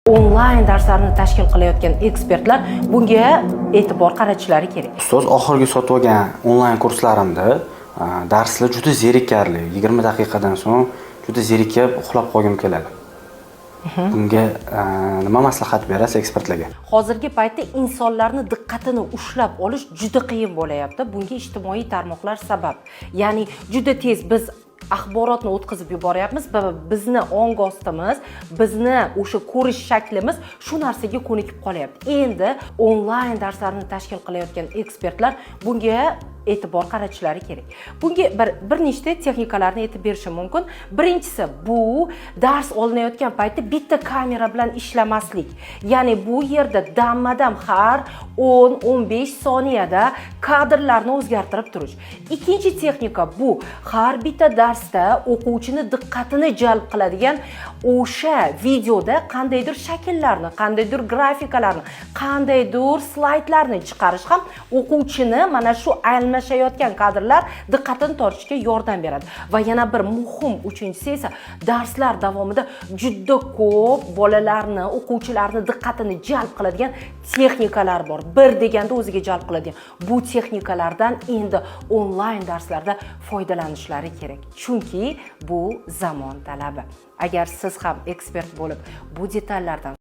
Onlayn darslarni tashkil qilayotgan ekspertlar bunga e'tibor qaratishlari kerak. Ustoz, oxirgi sotib olgan onlayn kurslarimda darslar juda zerikarli. 20 daqiqadan so'ng juda zerikib uxlab qolgim keladi. Bunga nima maslahat berasiz ekspertlarga? Hozirgi paytda insonlarning diqqatini ushlab olish juda qiyin bo'layapti. Bunga ijtimoiy tarmoqlar sabab. Ya'ni juda tez biz axborotni o'tkazib yuboryapmiz va bizni ong ostimiz, bizni o'sha ko'rish shaklimiz shu narsaga ko'nikib qolyapti. Endi onlayn darslarni tashkil qilayotgan ekspertlar bunga e'tibor qaratishlari kerak. Bunga bir nechta texnikalarni aytib berishim mumkin. Birinchisi, bu dars olinayotgan paytda bitta kamera bilan ishlamaslik. Ya'ni bu yerda damma-dam har 10-15 soniyada kadrlarni o'zgartirib turish. Ikkinchi texnika bu har bitta darsda o'quvchini diqqatini jalb qiladigan o'sha videoda qandaydir shakllarni, qandaydir grafikalarni, qandaydir slaydlarni chiqarish ham o'quvchini mana shu almashayotgan kadrlar diqqatini tortishga yordam beradi. Va yana bir muhim uchinchisi esa darslar davomida juda ko'p bolalarni, o'quvchilarni diqqatini jalb qiladigan texnikalar bor. Bir deganda o'ziga jalb qiladigan. Bu texnikalardan endi onlayn darslarda foydalanishlari kerak. Chunki bu zamon talabi. Agar siz ham ekspert bo'lib, bu detallardan